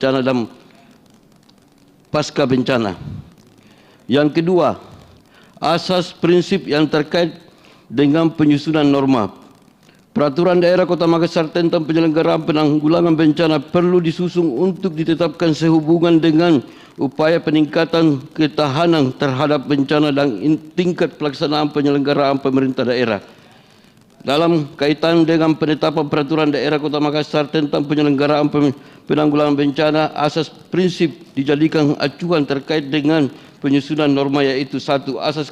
bencana dan pasca bencana. Yang kedua, asas prinsip yang terkait dengan penyusunan norma. Peraturan daerah Kota Makassar tentang penyelenggaraan penanggulangan bencana perlu disusun untuk ditetapkan sehubungan dengan upaya peningkatan ketahanan terhadap bencana dan tingkat pelaksanaan penyelenggaraan pemerintah daerah. Dalam kaitan dengan penetapan peraturan daerah Kota Makassar tentang penyelenggaraan penanggulangan bencana, asas prinsip dijadikan acuan terkait dengan penyusunan norma, yaitu satu, asas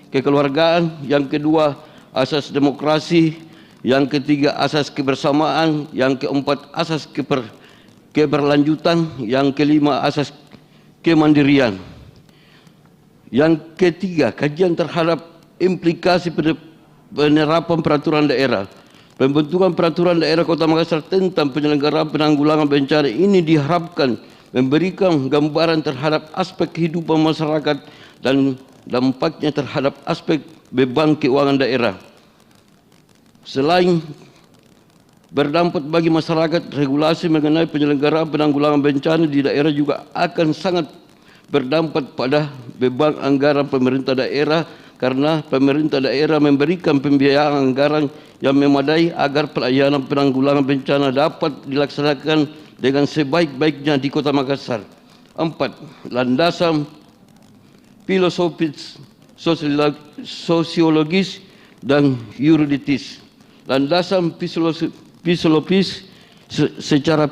kekeluargaan, yang kedua, asas demokrasi, yang ketiga, asas kebersamaan, yang keempat, asas keberlanjutan, yang kelima, asas kemandirian. Yang ketiga, kajian terhadap implikasi penerapan peraturan daerah. Pembentukan peraturan daerah Kota Makassar tentang penyelenggaraan penanggulangan bencana ini diharapkan memberikan gambaran terhadap aspek kehidupan masyarakat dan dampaknya terhadap aspek beban keuangan daerah. Selain berdampak bagi masyarakat, regulasi mengenai penyelenggaraan penanggulangan bencana di daerah juga akan sangat berdampak pada beban anggaran pemerintah daerah, karena pemerintah daerah memberikan pembiayaan anggaran yang memadai agar pelayanan penanggulangan bencana dapat dilaksanakan dengan sebaik-baiknya di Kota Makassar. 4. Landasan filosofis, sosiologis, dan yuridis. Landasan filosofis secara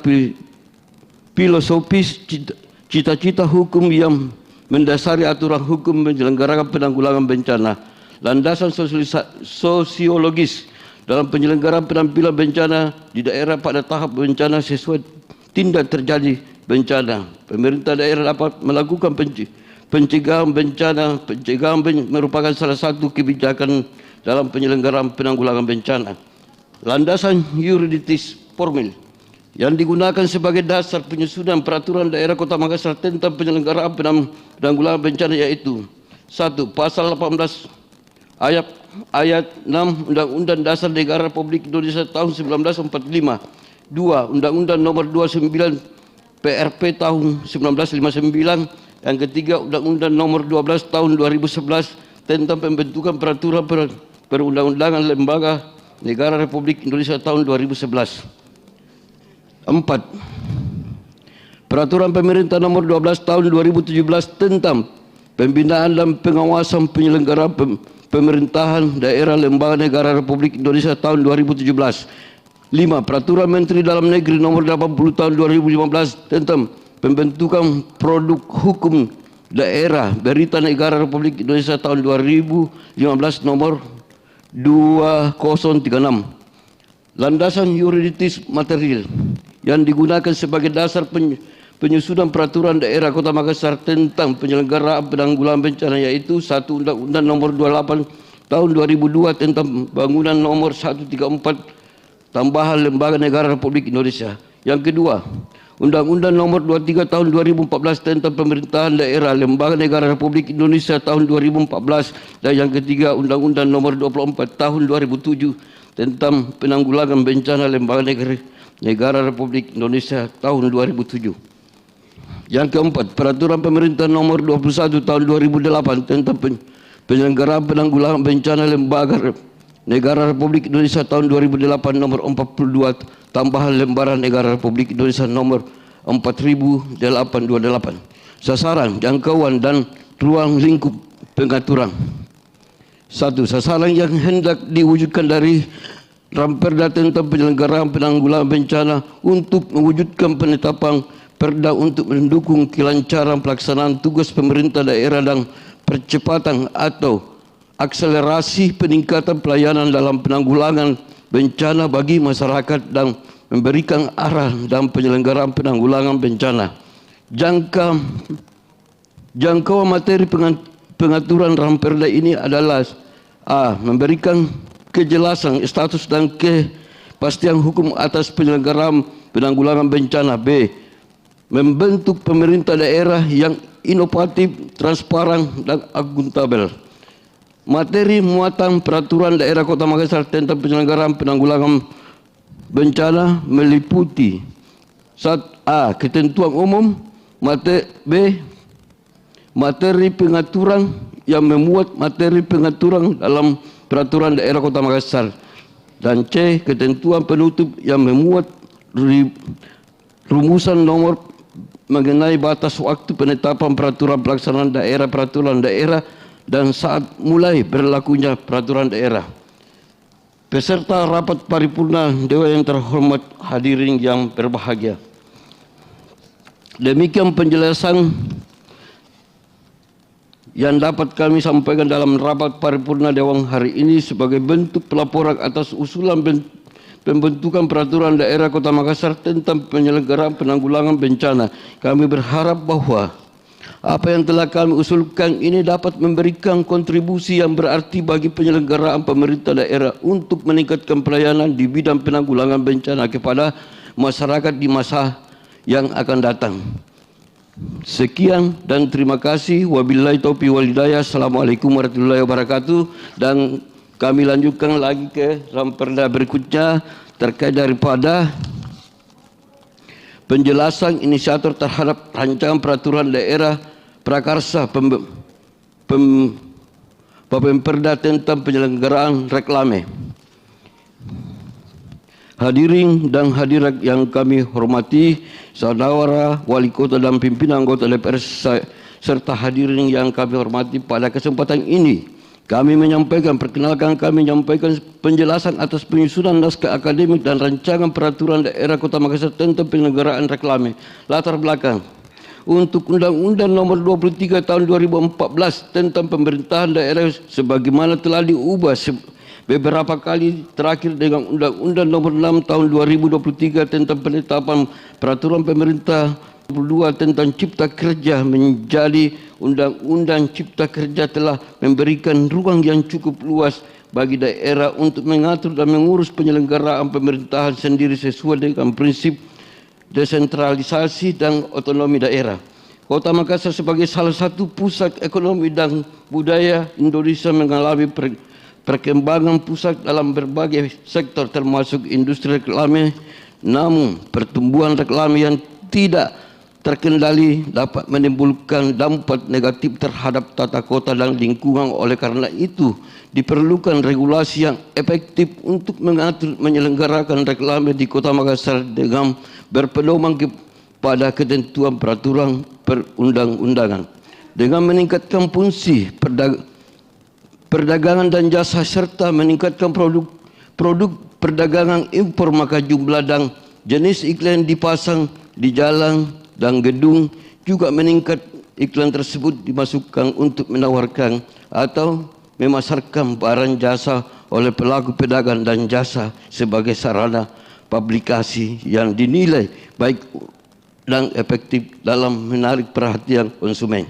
filosofis, cita-cita hukum yang mendasari aturan hukum penyelenggaraan penanggulangan bencana. Landasan sosiologis dalam penyelenggaraan penampilan bencana di daerah pada tahap bencana sesuai tindak terjadi bencana. Pemerintah daerah dapat melakukan pencegahan bencana. Pencegahan merupakan salah satu kebijakan dalam penyelenggaraan penanggulangan bencana. Landasan yuridis formil yang digunakan sebagai dasar penyusunan peraturan daerah Kota Makassar tentang penyelenggaraan penanggulangan bencana, yaitu 1. Pasal 18 ayat 6 Undang-Undang Dasar Negara Republik Indonesia tahun 1945. 2. Undang-Undang nomor 29 PRP tahun 1959. Yang ketiga, Undang-Undang nomor 12 tahun 2011 tentang pembentukan peraturan perundang-undangan lembaga negara Republik Indonesia tahun 2011. 4. Peraturan Pemerintah nomor 12 tahun 2017 tentang pembinaan dan pengawasan penyelenggaraan pemerintahan daerah lembaga negara Republik Indonesia tahun 2017. 5. Peraturan Menteri Dalam Negeri nomor 80 tahun 2015 tentang pembentukan produk hukum daerah berita negara Republik Indonesia tahun 2015 nomor 2036. Landasan yuridis material yang digunakan sebagai dasar penyusunan peraturan daerah Kota Makassar tentang penyelenggaraan penanggulangan bencana, yaitu 1. Undang-Undang nomor 28 tahun 2002 tentang bangunan nomor 134 tambahan lembaga negara Republik Indonesia. Yang kedua, Undang-Undang nomor 23 tahun 2014 tentang pemerintahan daerah lembaga negara Republik Indonesia tahun 2014. Dan yang ketiga, Undang-Undang nomor 24 tahun 2007 tentang penanggulangan bencana lembaga negara Republik Indonesia tahun 2007. Yang keempat, Peraturan Pemerintah nomor 21 tahun 2008 tentang penyelenggaraan penanggulangan bencana lembaga negara Republik Indonesia tahun 2008 nomor 42 tambahan lembaran negara Republik Indonesia nomor 4828. Sasaran, jangkauan dan ruang lingkup pengaturan. 1. Sasaran yang hendak diwujudkan dari Ramperda tentang penyelenggaraan penanggulangan bencana untuk mewujudkan penetapan perda untuk mendukung kelancaran pelaksanaan tugas pemerintah daerah dan percepatan atau akselerasi peningkatan pelayanan dalam penanggulangan bencana bagi masyarakat dan memberikan arah dalam penyelenggaraan penanggulangan bencana. Jangkauan materi pengaturan Ramperda ini adalah A. Memberikan kejelasan status dan kepastian hukum atas penyelenggaraan penanggulangan bencana. B. Membentuk pemerintah daerah yang inovatif, transparan, dan akuntabel. Materi muatan peraturan daerah Kota Makassar tentang penyelenggaraan penanggulangan bencana meliputi A. Ketentuan umum. B. Materi pengaturan yang memuat materi pengaturan dalam peraturan daerah Kota Makassar. Dan C. Ketentuan penutup yang memuat rumusan nomor mengenai batas waktu penetapan peraturan pelaksanaan daerah peraturan daerah dan saat mulai berlakunya peraturan daerah. Peserta rapat paripurna Dewan yang terhormat, hadirin yang berbahagia. Demikian penjelasan yang dapat kami sampaikan dalam rapat paripurna Dewan hari ini sebagai bentuk pelaporan atas usulan pembentukan peraturan daerah Kota Makassar tentang penyelenggaraan penanggulangan bencana. Kami berharap bahwa apa yang telah kami usulkan ini dapat memberikan kontribusi yang berarti bagi penyelenggaraan pemerintah daerah untuk meningkatkan pelayanan di bidang penanggulangan bencana kepada masyarakat di masa yang akan datang. Sekian dan terima kasih. Wabillahi taufiq wal hidayah. Assalamualaikum warahmatullahi wabarakatuh. Dan kami lanjutkan lagi ke ramperda berikutnya terkait daripada penjelasan inisiator terhadap rancangan peraturan daerah prakarsa Bapemperda tentang penyelenggaraan reklame. Hadirin dan hadirat yang kami hormati, saudara wali kota dan pimpinan anggota DPR serta hadirin yang kami hormati, pada kesempatan ini kami menyampaikan penjelasan atas penyusunan naskah akademik dan rancangan peraturan daerah Kota Makassar tentang penyelenggaraan reklame. Latar belakang untuk Undang-Undang Nomor 23 Tahun 2014 tentang pemerintahan daerah sebagaimana telah diubah beberapa kali, terakhir dengan Undang-Undang Nomor 6 Tahun 2023 tentang penetapan peraturan pemerintah 22 tentang Cipta Kerja menjadi Undang-Undang Cipta Kerja telah memberikan ruang yang cukup luas bagi daerah untuk mengatur dan mengurus penyelenggaraan pemerintahan sendiri sesuai dengan prinsip desentralisasi dan otonomi daerah. Kota Makassar sebagai salah satu pusat ekonomi dan budaya Indonesia mengalami perkembangan pusat dalam berbagai sektor termasuk industri reklame. Namun pertumbuhan reklame yang tidak terkendali dapat menimbulkan dampak negatif terhadap tata kota dan lingkungan. Oleh karena itu diperlukan regulasi yang efektif untuk mengatur menyelenggarakan reklame di Kota Makassar dengan berpedoman pada ketentuan peraturan perundang-undangan dengan meningkatkan fungsi perdagangan dan jasa serta meningkatkan produk perdagangan impor, maka jumlah dan jenis iklan dipasang di jalan dan gedung juga meningkat. Iklan tersebut dimasukkan untuk menawarkan atau memasarkan barang jasa oleh pelaku pedagang dan jasa sebagai sarana publikasi yang dinilai baik dan efektif dalam menarik perhatian konsumen.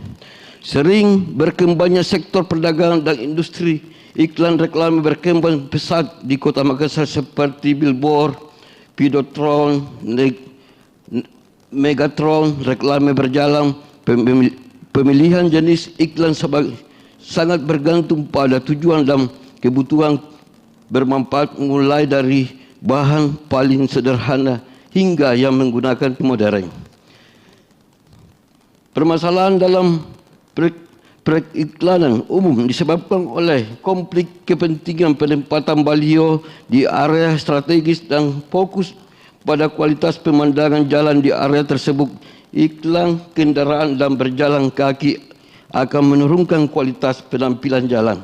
Sering berkembangnya sektor perdagangan dan industri iklan reklame berkembang pesat di Kota Makassar seperti billboard, videotron, megatron, reklame berjalan. Pemilihan jenis iklan sangat bergantung pada tujuan dan kebutuhan bermanfaat, mulai dari bahan paling sederhana hingga yang menggunakan modern. Permasalahan dalam periklanan umum disebabkan oleh konflik kepentingan penempatan baliho di area strategis dan fokus pada kualitas pemandangan jalan di area tersebut. Iklan kendaraan dan berjalan kaki akan menurunkan kualitas penampilan jalan.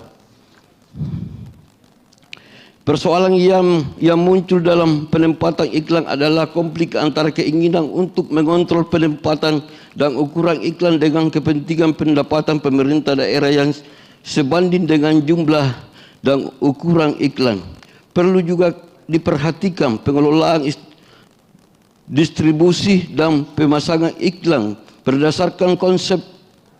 Persoalan yang muncul dalam penempatan iklan adalah konflik antara keinginan untuk mengontrol penempatan dan ukuran iklan dengan kepentingan pendapatan pemerintah daerah yang sebanding dengan jumlah dan ukuran iklan. Perlu juga diperhatikan pengelolaan distribusi dan pemasangan iklan berdasarkan konsep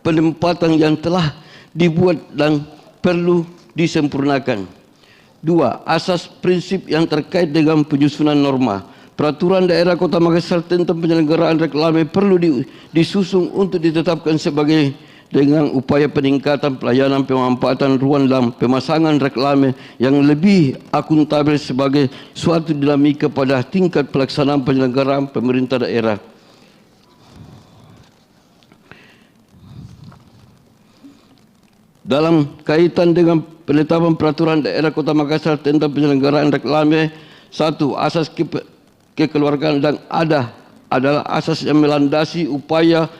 penempatan yang telah dibuat dan perlu disempurnakan. 2. Asas prinsip yang terkait dengan penyusunan norma. Peraturan daerah Kota Makassar tentang penyelenggaraan reklame perlu disusun untuk ditetapkan sebagai dengan upaya peningkatan pelayanan pemanfaatan ruang dan pemasangan reklame yang lebih akuntabel sebagai suatu dinamika pada tingkat pelaksanaan penyelenggaraan pemerintah daerah. dalam kaitan dengan penetapan peraturan daerah Kota Makassar tentang penyelenggaraan reklame. 1. Asas kekeluargaan dan adalah asas yang melandasi upaya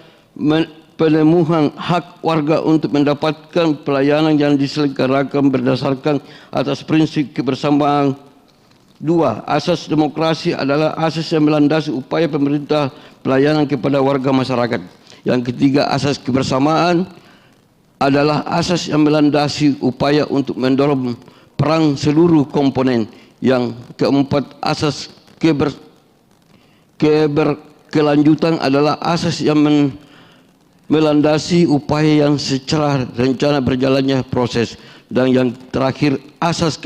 pemenuhan hak warga untuk mendapatkan pelayanan yang diselenggarakan berdasarkan atas prinsip kebersamaan. 2. Asas demokrasi adalah asas yang melandasi upaya pemerintah pelayanan kepada warga masyarakat. Yang ketiga, asas kebersamaan adalah asas yang melandasi upaya untuk mendorong peran seluruh komponen. Yang keempat, asas keberkelanjutan adalah asas yang melandasi upaya yang secara rencana berjalannya proses. Dan yang terakhir, asas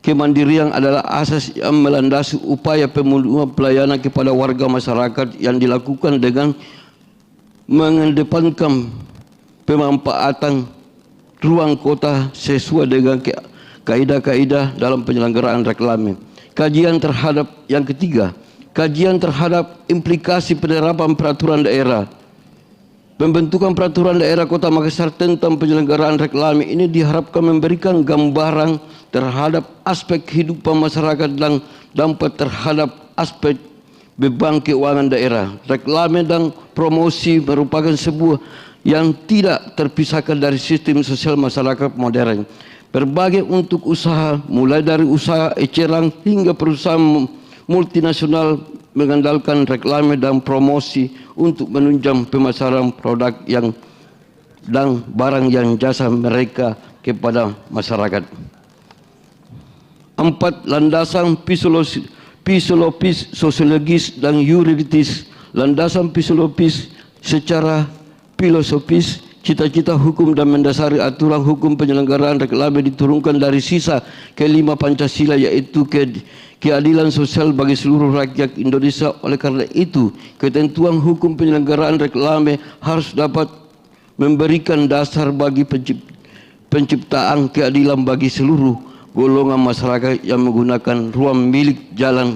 kemandirian adalah asas yang melandasi upaya pemenuhan pelayanan kepada warga masyarakat yang dilakukan dengan mengedepankan pemanfaatan ruang kota sesuai dengan kaidah-kaidah dalam penyelenggaraan reklame. Kajian terhadap yang ketiga, kajian terhadap implikasi penerapan peraturan daerah. Pembentukan peraturan daerah Kota Makassar tentang penyelenggaraan reklame ini diharapkan memberikan gambaran terhadap aspek kehidupan masyarakat dan dampak terhadap aspek beban keuangan daerah. Reklame dan promosi merupakan sebuah yang tidak terpisahkan dari sistem sosial masyarakat modern. Berbagai untuk usaha, mulai dari usaha eceran hingga perusahaan multinasional mengandalkan reklame dan promosi untuk menunjang pemasaran produk dan barang yang jasa mereka kepada masyarakat. 4. Landasan fisiologis, sosiologis dan yuridis. Landasan fisiologis secara filosofis, cita-cita hukum dan mendasari aturan hukum penyelenggaraan reklame diturunkan dari sisa kelima Pancasila, yaitu keadilan sosial bagi seluruh rakyat Indonesia. Oleh karena itu, ketentuan hukum penyelenggaraan reklame harus dapat memberikan dasar bagi penciptaan keadilan bagi seluruh golongan masyarakat yang menggunakan ruang milik jalan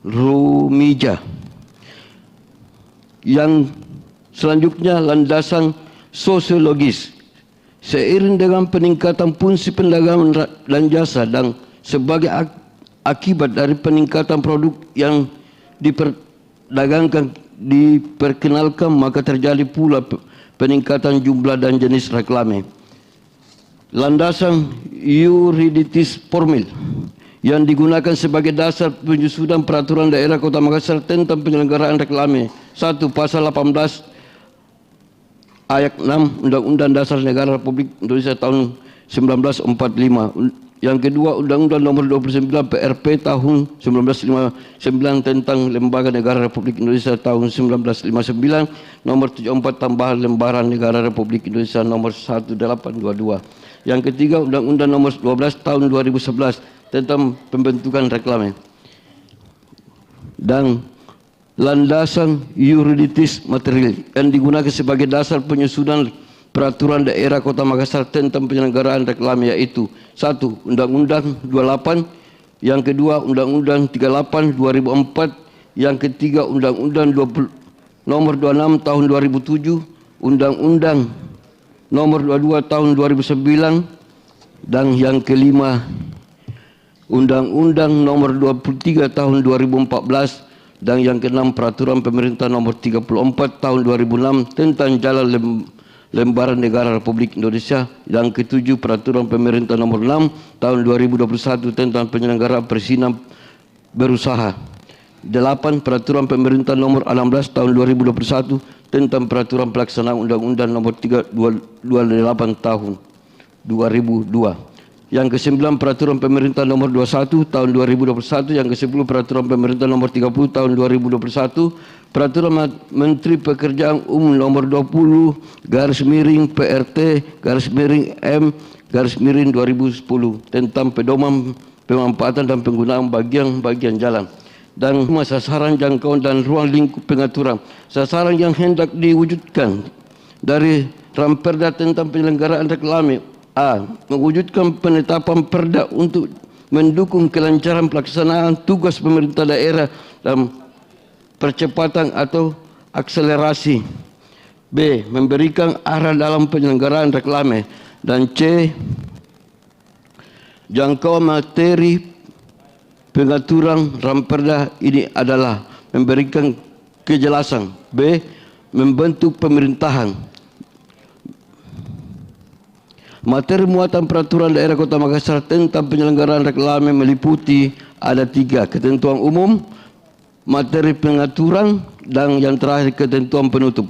rumija. Yang selanjutnya, landasan sosiologis. Seiring dengan peningkatan fungsi perdagangan dan jasa dan sebagai akibat dari peningkatan produk yang diperdagangkan diperkenalkan, maka terjadi pula peningkatan jumlah dan jenis reklame. Landasan yuridis formil yang digunakan sebagai dasar penyusunan peraturan daerah Kota Makassar tentang penyelenggaraan reklame. 1. Pasal 18 Ayat 6 Undang-Undang Dasar Negara Republik Indonesia tahun 1945. Yang kedua, Undang-Undang Nomor 29 PRP tahun 1959 tentang Lembaga Negara Republik Indonesia tahun 1959, Nomor 74 tambahan Lembaran Negara Republik Indonesia Nomor 1822. Yang ketiga, Undang-Undang Nomor 12 tahun 2011 tentang pembentukan reklame. Dan landasan yuridis material yang digunakan sebagai dasar penyusunan peraturan daerah Kota Makassar tentang penyelenggaraan reklame, yaitu 1. Undang-Undang 28, yang kedua Undang-Undang 38 2004, yang ketiga Undang-Undang Nomor 26 tahun 2007, Undang-Undang Nomor 22 tahun 2009, dan yang kelima Undang-Undang Nomor 23 tahun 2014, dan yang keenam Peraturan Pemerintah Nomor 34 tahun 2006 tentang Jalan Lembaran Negara Republik Indonesia. Yang ketujuh, Peraturan Pemerintah Nomor 6 tahun 2021 tentang penyelenggaraan perizinan berusaha. 8. Peraturan Pemerintah Nomor 16 tahun 2021 tentang Peraturan Pelaksanaan Undang-Undang Nomor 328 tahun 2002. Yang ke-9, Peraturan Pemerintah Nomor 21 tahun 2021. Yang ke-10, Peraturan Pemerintah Nomor 30 tahun 2021. Peraturan Menteri Pekerjaan Umum Nomor 20 /PRT/M/2010 tentang pedoman pemanfaatan dan penggunaan bagian-bagian jalan. Dan sasaran jangkauan dan ruang lingkup pengaturan. Sasaran yang hendak diwujudkan dari Ramperda tentang penyelenggaraan reklame. A. Mewujudkan penetapan perda untuk mendukung kelancaran pelaksanaan tugas pemerintah daerah dan percepatan atau akselerasi. B. Memberikan arah dalam penyelenggaraan reklame. Dan C, jangkauan materi pengaturan Ramperda ini adalah memberikan kejelasan. B, membentuk pemerintahan. Materi muatan peraturan daerah Kota Makassar tentang penyelenggaraan reklame meliputi ada 3, ketentuan umum, materi pengaturan, dan yang terakhir ketentuan penutup.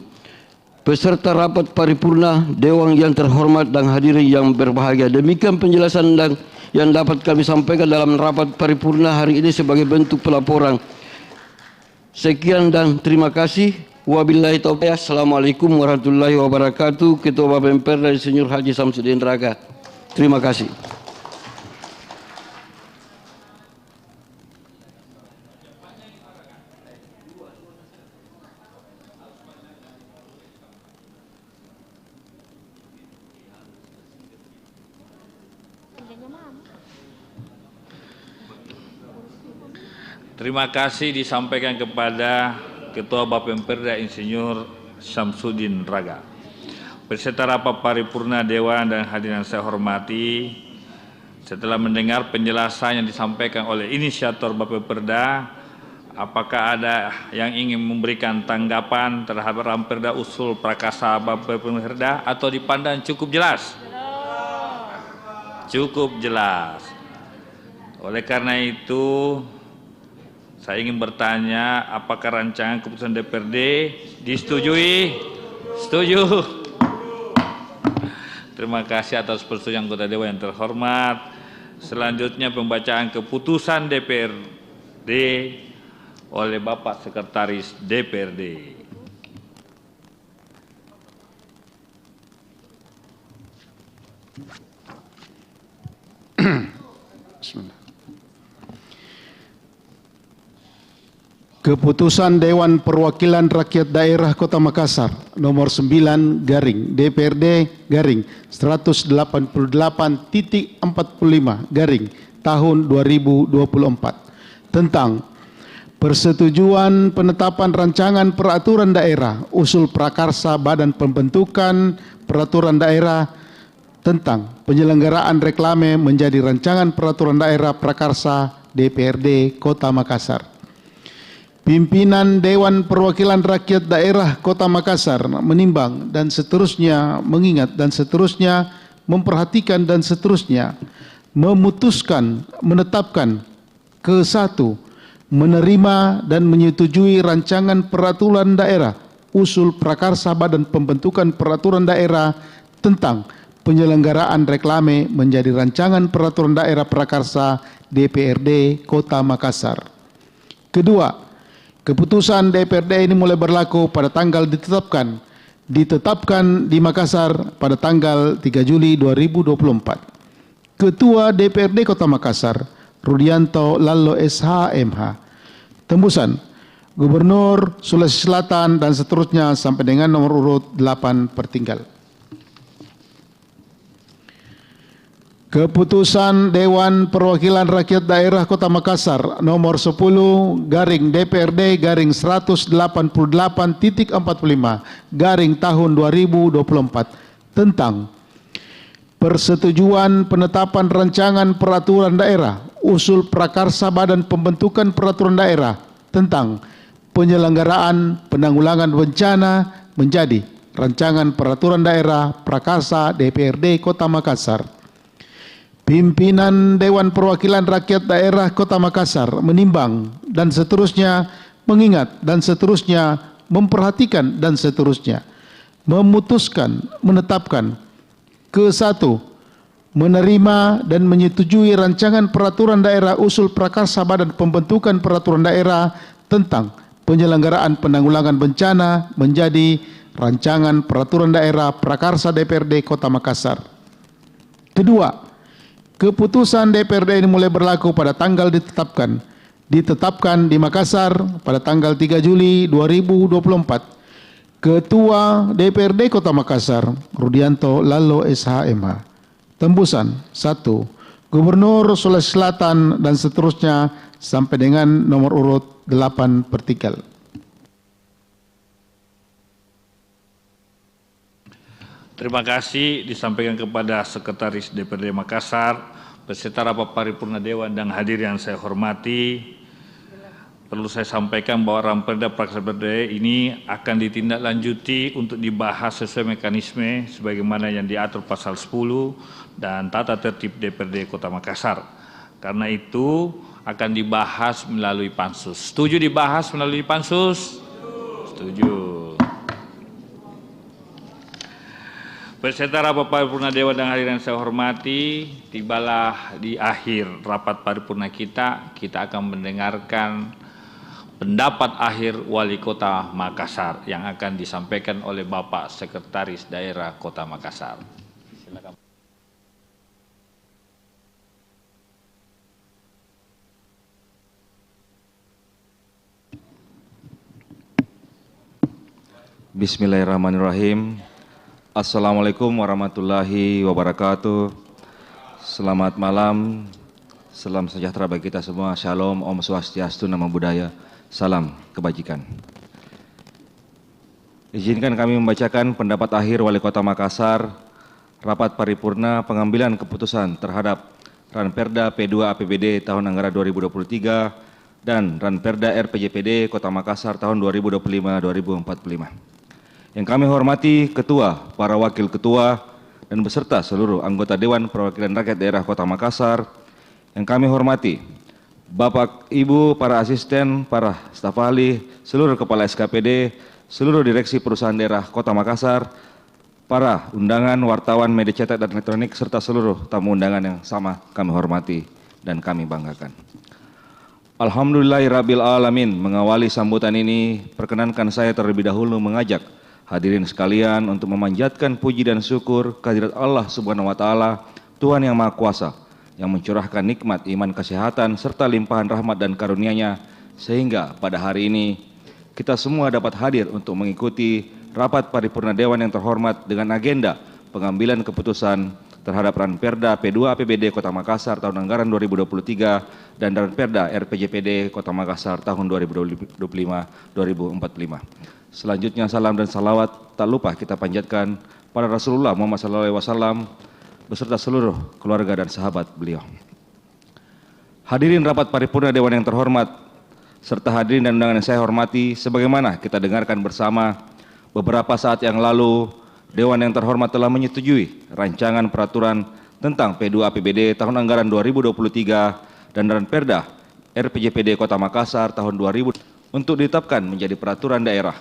Peserta rapat paripurna, dewan yang terhormat dan hadirin yang berbahagia. Demikian penjelasan dan yang dapat kami sampaikan dalam rapat paripurna hari ini sebagai bentuk pelaporan. Sekian dan terima kasih. Wabillahi taufiq. Assalamualaikum warahmatullahi wabarakatuh. Ketua Bapemperda Insinyur Haji Samsudin Raga. Terima kasih. Terima kasih disampaikan kepada Ketua Bapemperda Insinyur Samsudin Raga. Beserta rapat paripurna Dewan dan hadirin yang saya hormati, setelah mendengar penjelasan yang disampaikan oleh inisiator Bapemperda, apakah ada yang ingin memberikan tanggapan terhadap Ramperda usul prakarsa Bapemperda atau dipandang cukup jelas? Cukup jelas. Oleh karena itu, saya ingin bertanya, apakah rancangan keputusan DPRD disetujui? Setuju. Terima kasih atas persetujuan anggota Dewan yang terhormat. Selanjutnya pembacaan keputusan DPRD oleh Bapak Sekretaris DPRD. Bismillah. Keputusan Dewan Perwakilan Rakyat Daerah Kota Makassar nomor 9 garing DPRD garing 188.45 garing tahun 2024 tentang persetujuan penetapan rancangan peraturan daerah usul prakarsa Badan Pembentukan Peraturan Daerah tentang penyelenggaraan reklame menjadi rancangan peraturan daerah prakarsa DPRD Kota Makassar. Pimpinan Dewan Perwakilan Rakyat Daerah Kota Makassar menimbang dan seterusnya mengingat dan seterusnya memperhatikan dan seterusnya memutuskan menetapkan ke-1 menerima dan menyetujui rancangan peraturan daerah usul prakarsa Badan Pembentukan Peraturan Daerah tentang penyelenggaraan reklame menjadi rancangan peraturan daerah prakarsa DPRD Kota Makassar. Kedua, keputusan DPRD ini mulai berlaku pada tanggal ditetapkan di Makassar pada tanggal 3 Juli 2024. Ketua DPRD Kota Makassar, Rudianto Lallo SH MH. Tembusan, Gubernur Sulawesi Selatan dan seterusnya sampai dengan nomor urut 8 pertinggal. Keputusan Dewan Perwakilan Rakyat Daerah Kota Makassar nomor 10 garing DPRD garing 188.45 garing tahun 2024 tentang persetujuan penetapan rancangan peraturan daerah usul prakarsa Badan Pembentukan Peraturan Daerah tentang penyelenggaraan penanggulangan bencana menjadi rancangan peraturan daerah prakarsa DPRD Kota Makassar. Pimpinan Dewan Perwakilan Rakyat Daerah Kota Makassar menimbang dan seterusnya mengingat dan seterusnya memperhatikan dan seterusnya memutuskan menetapkan ke-1 menerima dan menyetujui rancangan peraturan daerah usul prakarsa Badan Pembentukan Peraturan Daerah tentang penyelenggaraan penanggulangan bencana menjadi rancangan peraturan daerah prakarsa DPRD Kota Makassar. Kedua, keputusan DPRD ini mulai berlaku pada tanggal ditetapkan di Makassar pada tanggal 3 Juli 2024. Ketua DPRD Kota Makassar, Rudianto Lallo SH.MH. Tembusan 1. Gubernur Sulawesi Selatan dan seterusnya sampai dengan nomor urut 8 pertikal. Terima kasih disampaikan kepada Sekretaris DPRD Makassar, beserta rapat paripurna Dewan dan hadirin yang saya hormati. Perlu saya sampaikan bahwa Ramperda Prakerja ini akan ditindaklanjuti untuk dibahas sesuai mekanisme sebagaimana yang diatur pasal 10 dan tata tertib DPRD Kota Makassar. Karena itu akan dibahas melalui pansus. Setuju dibahas melalui pansus? Setuju. Beserta rapat paripurna Dewan dan hadirin yang saya hormati, tibalah di akhir rapat paripurna kita akan mendengarkan pendapat akhir Wali Kota Makassar yang akan disampaikan oleh Bapak Sekretaris Daerah Kota Makassar. Silakan. Bismillahirrahmanirrahim. Assalamualaikum warahmatullahi wabarakatuh. Selamat malam. Salam sejahtera bagi kita semua. Shalom, Om Swastiastu, Namo Buddhaya. Salam kebajikan. Izinkan kami membacakan pendapat akhir Wali Kota Makassar, rapat paripurna pengambilan keputusan terhadap Ranperda P2 APBD tahun anggaran 2023 dan Ranperda RPJPD Kota Makassar tahun 2025-2045. Yang kami hormati Ketua, para Wakil Ketua, dan beserta seluruh anggota Dewan Perwakilan Rakyat Daerah Kota Makassar. Yang kami hormati Bapak, Ibu, para asisten, para staf ahli, seluruh kepala SKPD, seluruh direksi perusahaan daerah Kota Makassar, para undangan, wartawan, media cetak dan elektronik, serta seluruh tamu undangan yang sama kami hormati dan kami banggakan. Alhamdulillahirabbil alamin. Mengawali sambutan ini, perkenankan saya terlebih dahulu mengajak hadirin sekalian untuk memanjatkan puji dan syukur kehadirat Allah Subhanahu wa taala, Tuhan yang Maha Kuasa, yang mencurahkan nikmat iman, kesehatan serta limpahan rahmat dan karunia-Nya sehingga pada hari ini kita semua dapat hadir untuk mengikuti rapat paripurna Dewan yang terhormat dengan agenda pengambilan keputusan terhadap Ranperda P2 APBD Kota Makassar tahun anggaran 2023 dan Ranperda RPJPD Kota Makassar tahun 2025-2045. Selanjutnya salam dan salawat tak lupa kita panjatkan pada Rasulullah Muhammad SAW beserta seluruh keluarga dan sahabat beliau. Hadirin rapat paripurna Dewan yang terhormat serta hadirin dan undangan yang saya hormati, sebagaimana kita dengarkan bersama beberapa saat yang lalu, Dewan yang terhormat telah menyetujui rancangan peraturan tentang P2 APBD tahun anggaran 2023 dan Ranperda RPJPD Kota Makassar tahun 2000 untuk ditetapkan menjadi peraturan daerah.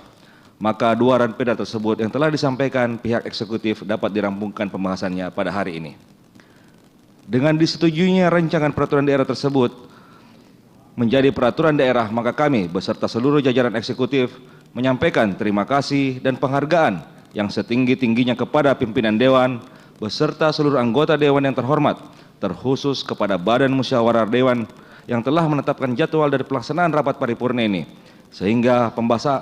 Maka dua ranperda tersebut yang telah disampaikan pihak eksekutif dapat dirampungkan pembahasannya pada hari ini. Dengan disetujuinya rancangan peraturan daerah tersebut menjadi peraturan daerah, maka kami beserta seluruh jajaran eksekutif menyampaikan terima kasih dan penghargaan yang setinggi-tingginya kepada pimpinan Dewan beserta seluruh anggota Dewan yang terhormat, terkhusus kepada Badan Musyawarah Dewan yang telah menetapkan jadwal dari pelaksanaan rapat paripurna ini, sehingga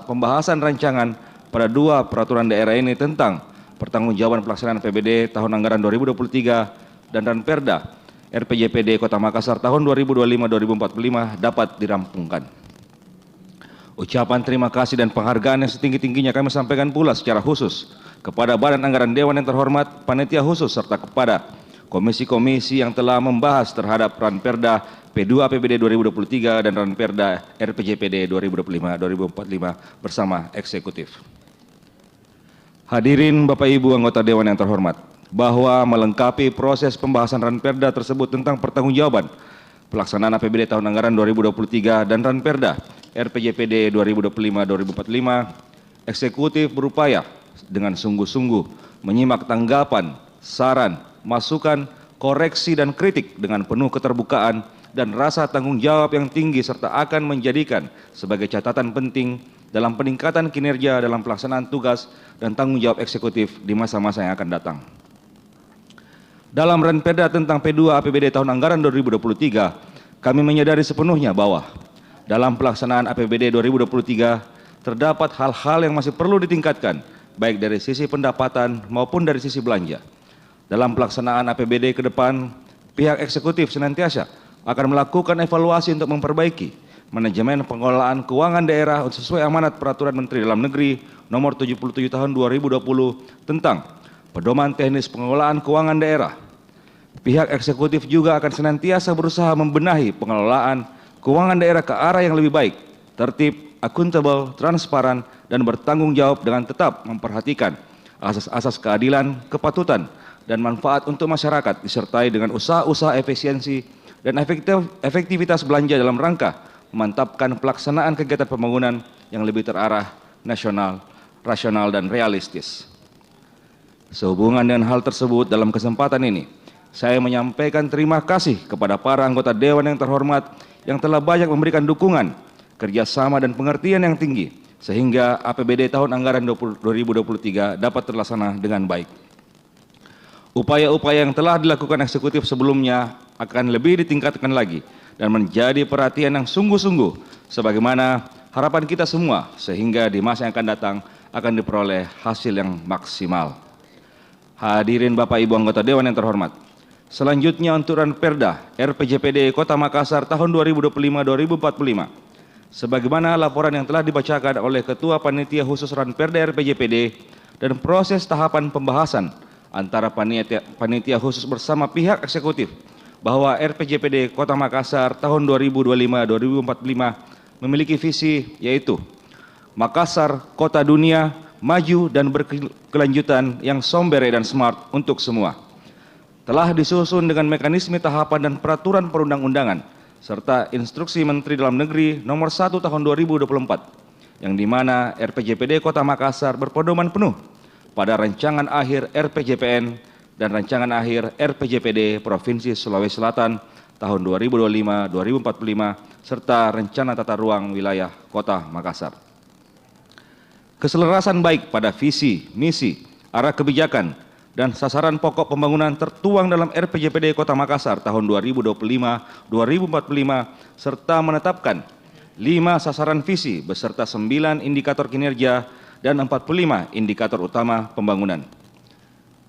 pembahasan rancangan pada dua peraturan daerah ini tentang pertanggungjawaban pelaksanaan APBD tahun anggaran 2023 dan Ranperda RPJPD Kota Makassar tahun 2025-2045 dapat dirampungkan. Ucapan terima kasih dan penghargaan yang setinggi-tingginya kami sampaikan pula secara khusus kepada Badan Anggaran Dewan yang terhormat, panitia khusus, serta kepada komisi-komisi yang telah membahas terhadap Ranperda P2 APBD 2023 dan Ranperda RPJPD 2025-2045 bersama eksekutif. Hadirin Bapak Ibu anggota Dewan yang terhormat, bahwa melengkapi proses pembahasan Ranperda tersebut tentang pertanggungjawaban pelaksanaan APBD tahun anggaran 2023 dan Ranperda RPJPD 2025-2045, eksekutif berupaya dengan sungguh-sungguh menyimak tanggapan, saran, masukan, koreksi dan kritik dengan penuh keterbukaan dan rasa tanggung jawab yang tinggi, serta akan menjadikan sebagai catatan penting dalam peningkatan kinerja dalam pelaksanaan tugas dan tanggung jawab eksekutif di masa-masa yang akan datang. Dalam Ranperda tentang P2 APBD tahun anggaran 2023, kami menyadari sepenuhnya bahwa dalam pelaksanaan APBD 2023 terdapat hal-hal yang masih perlu ditingkatkan, baik dari sisi pendapatan maupun dari sisi belanja. Dalam pelaksanaan APBD ke depan, pihak eksekutif senantiasa akan melakukan evaluasi untuk memperbaiki manajemen pengelolaan keuangan daerah sesuai amanat Peraturan Menteri Dalam Negeri Nomor 77 Tahun 2020 tentang pedoman teknis pengelolaan keuangan daerah. Pihak eksekutif juga akan senantiasa berusaha membenahi pengelolaan keuangan daerah ke arah yang lebih baik, tertib, akuntabel, transparan, dan bertanggung jawab dengan tetap memperhatikan asas-asas keadilan, kepatutan, dan manfaat untuk masyarakat disertai dengan usaha-usaha efisiensi dan efektivitas belanja dalam rangka memantapkan pelaksanaan kegiatan pembangunan yang lebih terarah, nasional, rasional, dan realistis. Sehubungan dengan hal tersebut, dalam kesempatan ini, saya menyampaikan terima kasih kepada para anggota Dewan yang terhormat yang telah banyak memberikan dukungan, kerjasama, dan pengertian yang tinggi, sehingga APBD tahun anggaran 2023 dapat terlaksana dengan baik. Upaya-upaya yang telah dilakukan eksekutif sebelumnya akan lebih ditingkatkan lagi dan menjadi perhatian yang sungguh-sungguh sebagaimana harapan kita semua, sehingga di masa yang akan datang akan diperoleh hasil yang maksimal. Hadirin Bapak Ibu anggota Dewan yang terhormat, selanjutnya untuk Ranperda RPJPD Kota Makassar tahun 2025-2045. Sebagaimana laporan yang telah dibacakan oleh Ketua Panitia Khusus Ranperda RPJPD dan proses tahapan pembahasan antara panitia khusus bersama pihak eksekutif bahwa RPJPD Kota Makassar tahun 2025-2045 memiliki visi, yaitu Makassar Kota Dunia Maju dan Berkelanjutan yang sombere dan smart untuk semua. Telah disusun dengan mekanisme tahapan dan peraturan perundang-undangan serta instruksi Menteri Dalam Negeri nomor 1 tahun 2024, yang dimana RPJPD Kota Makassar berpedoman penuh pada rancangan akhir RPJPN dan rancangan akhir RPJPD Provinsi Sulawesi Selatan tahun 2025-2045 serta rencana tata ruang wilayah Kota Makassar. Keselarasan baik pada visi, misi, arah kebijakan, dan sasaran pokok pembangunan tertuang dalam RPJPD Kota Makassar tahun 2025-2045 serta menetapkan 5 sasaran visi beserta 9 indikator kinerja dan 45 indikator utama pembangunan.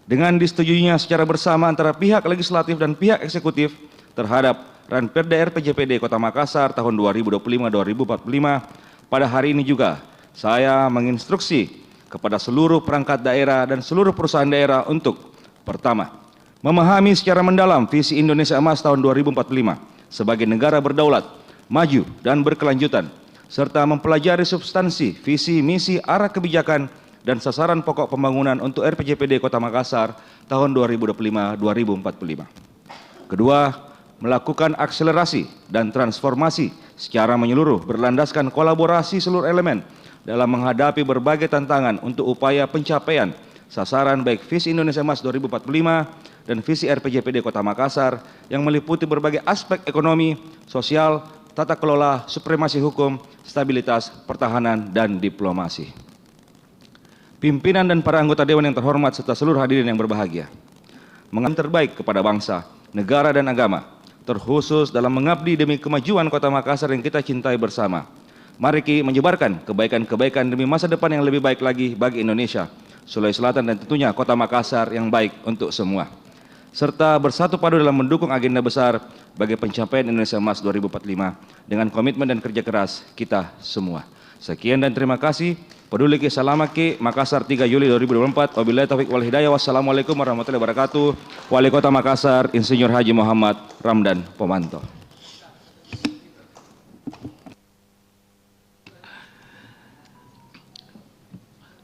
Dengan disetujuinya secara bersama antara pihak legislatif dan pihak eksekutif terhadap Ranperda RPJPD Kota Makassar tahun 2025-2045, pada hari ini juga saya menginstruksi kepada seluruh perangkat daerah dan seluruh perusahaan daerah untuk: pertama, memahami secara mendalam visi Indonesia Emas tahun 2045 sebagai negara berdaulat, maju, dan berkelanjutan, serta mempelajari substansi, visi, misi, arah kebijakan, dan sasaran pokok pembangunan untuk RPJPD Kota Makassar tahun 2025-2045. Kedua, melakukan akselerasi dan transformasi secara menyeluruh berlandaskan kolaborasi seluruh elemen dalam menghadapi berbagai tantangan untuk upaya pencapaian sasaran baik visi Indonesia Emas 2045 dan visi RPJPD Kota Makassar yang meliputi berbagai aspek ekonomi, sosial, tata kelola, supremasi hukum, stabilitas, pertahanan, dan diplomasi. Pimpinan dan para anggota Dewan yang terhormat serta seluruh hadirin yang berbahagia, mengabdi terbaik kepada bangsa, negara, dan agama, terkhusus dalam mengabdi demi kemajuan Kota Makassar yang kita cintai bersama. Mari kita menyebarkan kebaikan-kebaikan demi masa depan yang lebih baik lagi bagi Indonesia, Sulawesi Selatan, dan tentunya Kota Makassar yang baik untuk semua, serta bersatu padu dalam mendukung agenda besar bagi pencapaian Indonesia Emas 2045 dengan komitmen dan kerja keras kita semua. Sekian dan terima kasih. Peduli Ki Salamaki, Makassar 3 Juli 2024. Wabillahi taufiq wal hidayah. Wassalamualaikum warahmatullahi wabarakatuh. Wali Kota Makassar, Insinyur Haji Muhammad Ramdan Pomanto.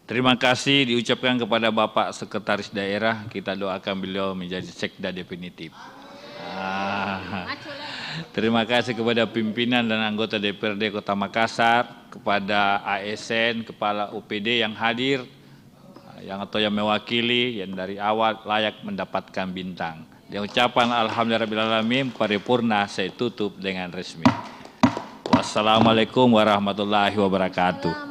Terima kasih diucapkan kepada Bapak Sekretaris Daerah. Kita doakan beliau menjadi sekda definitif. Terima kasih kepada pimpinan dan anggota DPRD Kota Makassar, kepada ASN, Kepala UPD yang hadir, yang mewakili, yang dari awal layak mendapatkan bintang. Dengan ucapan alhamdulillahirrahmanirrahim, paripurna saya tutup dengan resmi. Wassalamualaikum warahmatullahi wabarakatuh.